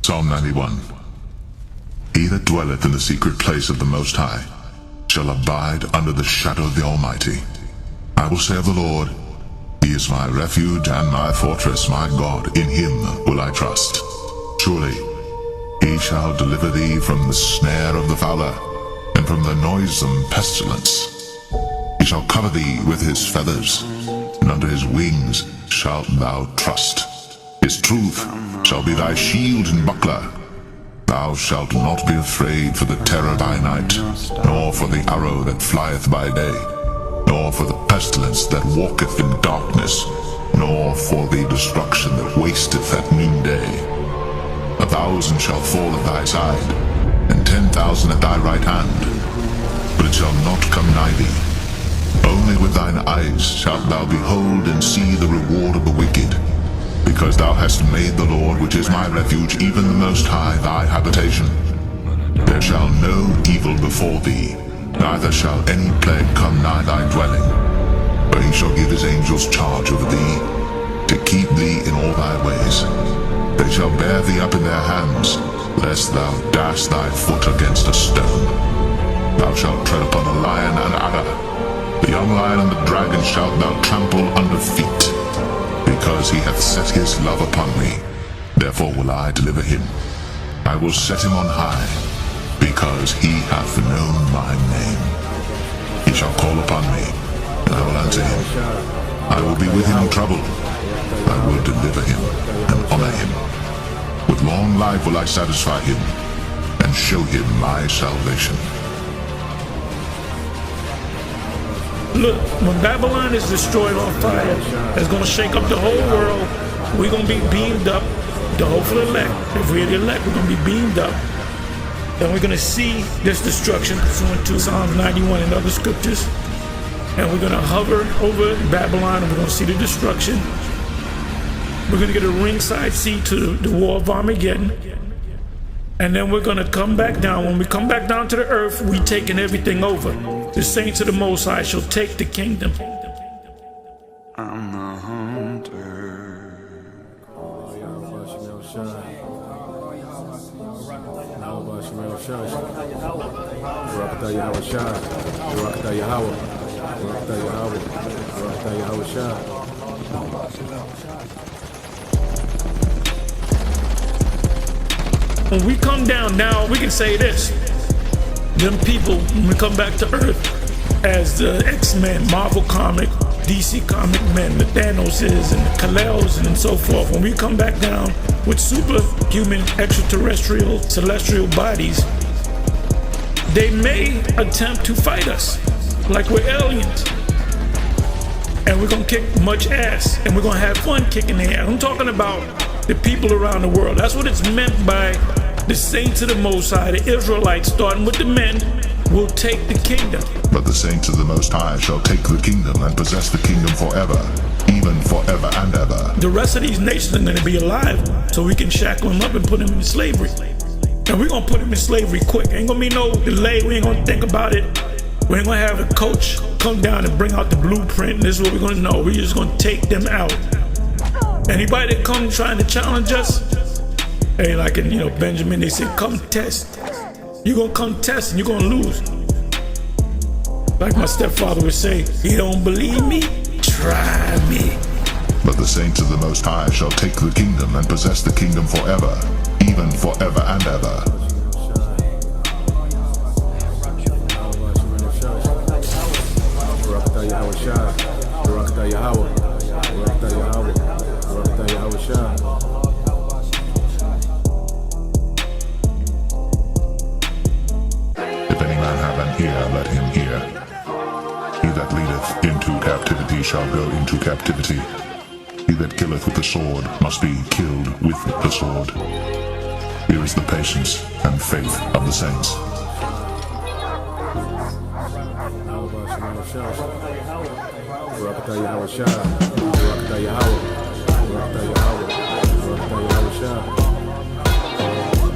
Psalm 91. He that dwelleth in the secret place of the Most High shall abide under the shadow of the Almighty. I will say of the Lord, He is my refuge and my fortress, my God, in Him will I trust. Surely He shall deliver thee from the snare of the fowler, and from the noisome pestilence. He shall cover thee with His feathers, and under His wings shalt thou trust. His truth shall be thy shield and buckler. Thou shalt not be afraid for the terror by night, nor for the arrow that flieth by day, nor for the pestilence that walketh in darkness, nor for the destruction that wasteth at noonday. 1,000 shall fall at thy side, and 10,000 at thy right hand, but it shall not come nigh thee. Only with thine eyes shalt thou behold and see the reward of the wicked, because thou hast made the Lord, which is my refuge, even the Most High, thy habitation. There shall no evil befall thee, neither shall any plague come nigh thy dwelling. For He shall give His angels charge over thee, to keep thee in all thy ways. They shall bear thee up in their hands, lest thou dash thy foot against a stone. Thou shalt tread upon the lion and adder, the young lion and the dragon shalt thou trample under feet. Because He hath set His love upon me, therefore will I deliver him. I will set him on high, because he hath known my name. He shall call upon me, and I will answer him. I will be with him in trouble. I will deliver him and honor him. With long life will I satisfy him, and show him my salvation. Look, when Babylon is destroyed on fire, it's going to shake up the whole world. We're going to be beamed up, the hopeful elect. If we're the elect, we're going to be beamed up. And we're going to see this destruction pursuant to Psalms 91 and other scriptures. And we're going to hover over Babylon, and we're going to see the destruction. We're going to get a ringside seat to the war of Armageddon. And then we're going to come back down. When we come back down to the earth, we taking everything over. The saints of the Most High shall take the kingdom. I'm the hunter. When we come down now, we can say this. Them people, when we come back to Earth, as the X-Men, Marvel comic, DC comic men, the Thanoses and the Kal-Els and so forth, when we come back down with superhuman, extraterrestrial, celestial bodies, they may attempt to fight us like we're aliens. And we're gonna kick much ass, and we're gonna have fun kicking their ass. I'm talking about the people around the world. That's what it's meant by the saints of the Most High, the Israelites, starting with the men, will take the kingdom. But the saints of the Most High shall take the kingdom and possess the kingdom forever, even forever and ever. The rest of these nations are going to be alive, so we can shackle them up and put them in slavery. And we're going to put them in slavery quick. Ain't going to be no delay. We ain't going to think about it. We ain't going to have a coach come down and bring out the blueprint. And this is what we're going to know. We're just going to take them out. Anybody that come trying to challenge us, hey, like in, Benjamin, they said, come test. You're going to come test and you're going to lose. Like my stepfather would say, you don't believe me? Try me. But the saints of the Most High shall take the kingdom and possess the kingdom forever, even forever and ever. If any man have an ear, let him hear. He that leadeth into captivity shall go into captivity. He that killeth with the sword must be killed with the sword. Here is the patience and faith of the saints.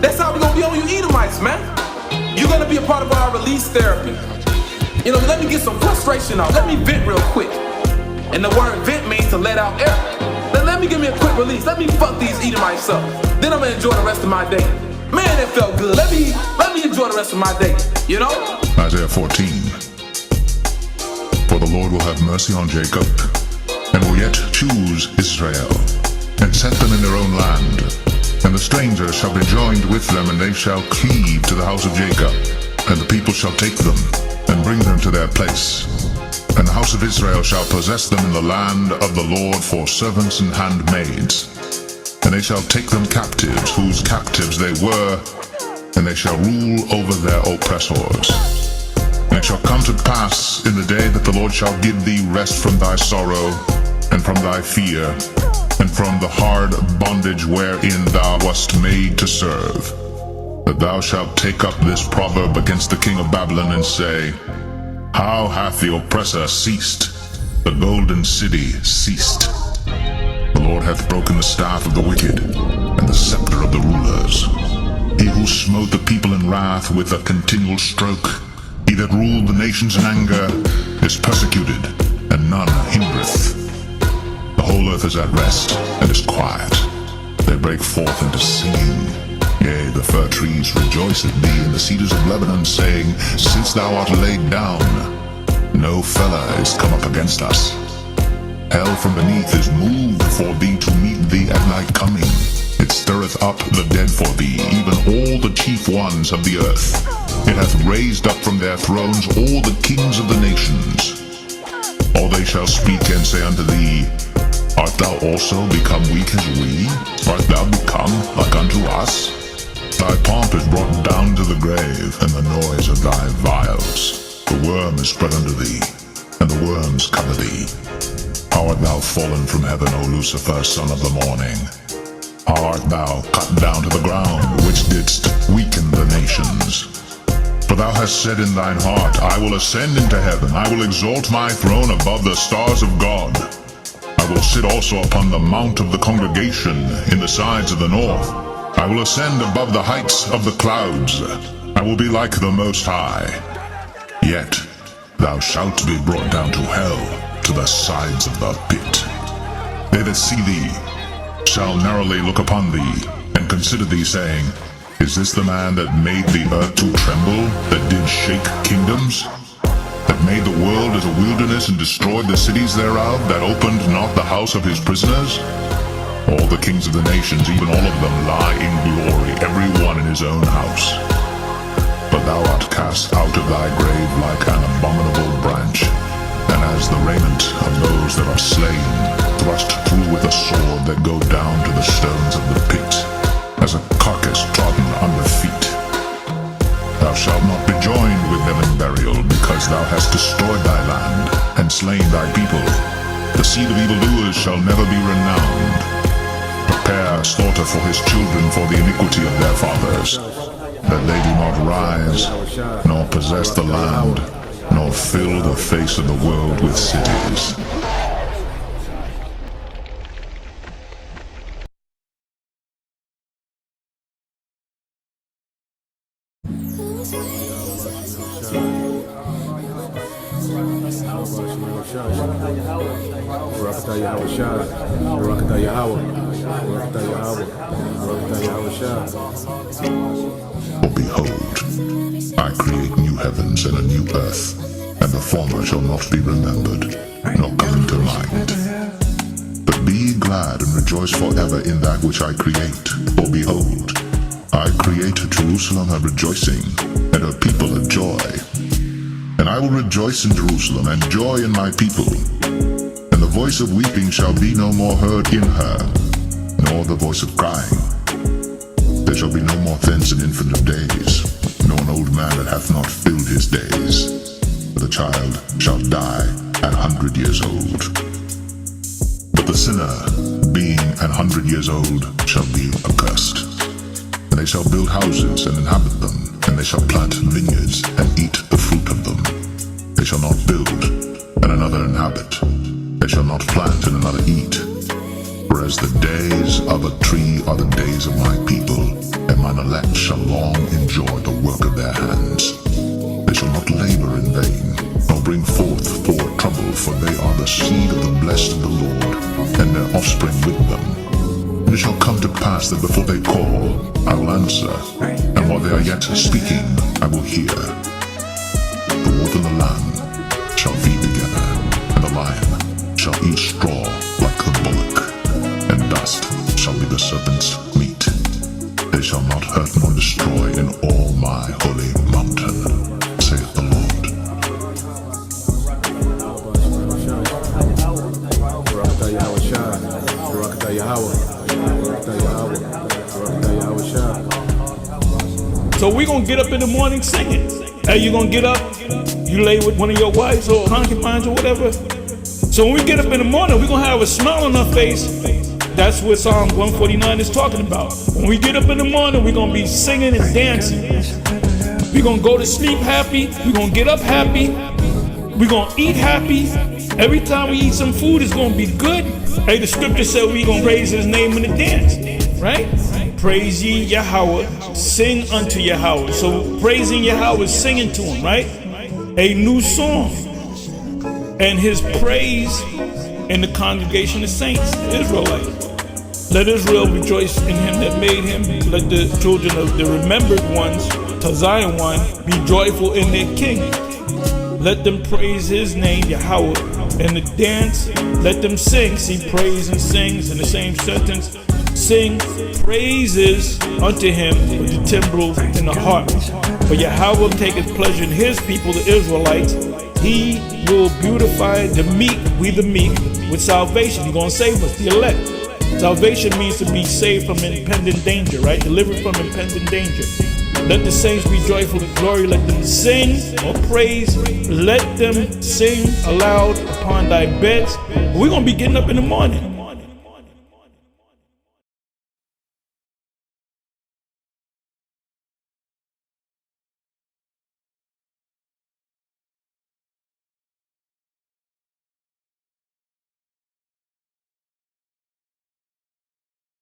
That's how we're gonna be on you Edomites, man. You're gonna be a part of our release therapy. Let me get some frustration out. Let me vent real quick. And the word vent means to let out air. Let me give me a quick release. Let me fuck these Edomites up. Then I'm gonna enjoy the rest of my day. Man, it felt good. Let me enjoy the rest of my day, you know? Isaiah 14. For the Lord will have mercy on Jacob, and will yet choose Israel, and set them in their own land. And the strangers shall be joined with them, and they shall cleave to the house of Jacob. And the people shall take them, and bring them to their place. And the house of Israel shall possess them in the land of the Lord for servants and handmaids. And they shall take them captives, whose captives they were, and they shall rule over their oppressors. And it shall come to pass in the day that the Lord shall give thee rest from thy sorrow, and from thy fear, and from the hard bondage wherein thou wast made to serve, that thou shalt take up this proverb against the king of Babylon, and say, How hath the oppressor ceased? The golden city ceased. The Lord hath broken the staff of the wicked, and the scepter of the rulers. He who smote the people in wrath with a continual stroke, he that ruled the nations in anger, is persecuted, and none hindereth. The whole earth is at rest, and is quiet. They break forth into singing. Yea, the fir trees rejoice at thee, and the cedars of Lebanon, saying, Since thou art laid down, no fellow is come up against us. Hell from beneath is moved for thee to meet thee at thy coming. It stirreth up the dead for thee, even all the chief ones of the earth. It hath raised up from their thrones all the kings of the nations. All they shall speak and say unto thee, Art thou also become weak as we? Art thou become like unto us? Thy pomp is brought down to the grave, and the noise of thy vials. The worm is spread under thee, and the worms cover thee. How art thou fallen from heaven, O Lucifer, son of the morning? How art thou cut down to the ground, which didst weaken the nations? For thou hast said in thine heart, I will ascend into heaven, I will exalt my throne above the stars of God. I will sit also upon the mount of the congregation in the sides of the north. I will ascend above the heights of the clouds. I will be like the Most High. Yet thou shalt be brought down to hell, to the sides of the pit. They that see thee shall narrowly look upon thee, and consider thee, saying, Is this the man that made the earth to tremble, that did shake kingdoms? That made the world as a wilderness, and destroyed the cities thereof, that opened not the house of his prisoners? All the kings of the nations, even all of them, lie in glory, every one in his own house. But thou art cast out of thy grave like an abominable branch, and as the raiment of those that are slain, thrust through with a sword that go down to the stones of the pit, as a carcass trodden under feet. Thou shalt not be joined with them in burial, because thou hast destroyed thy land, and slain thy people. The seed of evildoers shall never be renowned. Prepare slaughter for his children for the iniquity of their fathers, that they do not rise, nor possess the land, nor fill the face of the world with cities. For behold, I create new heavens and a new earth, and the former shall not be remembered, nor come into mind. But be ye glad and rejoice forever in that which I create. For behold, I create Jerusalem a rejoicing, and her people a joy. And I will rejoice in Jerusalem, and joy in my people. And the voice of weeping shall be no more heard in her, nor the voice of crying. There shall be no more thence an infant of days, nor an old man that hath not filled his days. For the child shall die 100 years old. But the sinner, being 100 years old, shall be accursed. And they shall build houses and inhabit them, and they shall plant vineyards and eat the fruit of them. They shall not build, and another inhabit. They shall not plant, and another eat. For as the days of a tree are the days of my people, and mine elect shall long enjoy the work of their hands. They shall not labor in vain, nor bring forth for trouble, for they are the seed of the blessed of the Lord, and their offspring with them. And it shall come to pass that before they call, I will answer, and while they are yet speaking, I will hear. The wolf and the lamb shall feed together, and the lion shall eat straw like the bullock, and dust shall be the serpent's meat. They shall not hurt nor destroy in all my holy mountain, saith the Lord. So we gonna get up in the morning singing. Hey, you gonna get up, you lay with one of your wives or concubines or whatever. So when we get up in the morning, we gonna have a smile on our face. That's what Psalm 149 is talking about. When we get up in the morning, we're gonna be singing and dancing. We're gonna go to sleep happy, we're gonna get up happy, we're gonna eat happy. Every time we eat some food, it's gonna be good. Hey, the scripture said we're gonna praise his name in the dance, right? Praise ye Yahweh, sing unto Yahweh. So praising Yahweh is singing to him, right? A new song. And his praise in the congregation of saints, Israelites. Let Israel rejoice in him that made him. Let the children of the remembered ones, to Zion one, be joyful in their king. Let them praise his name, Yahweh. In the dance, let them sing. See, praise and sings in the same sentence. Sing praises unto him with the timbrel in the harp. For Yahweh taketh pleasure in his people, the Israelites. He will beautify the meek, we the meek, with salvation. He's gonna save us, the elect. Salvation means to be saved from impending danger, right? Delivered from impending danger. Let the saints be joyful in glory. Let them sing or praise. Let them sing aloud upon thy beds. We're going to be getting up in the morning.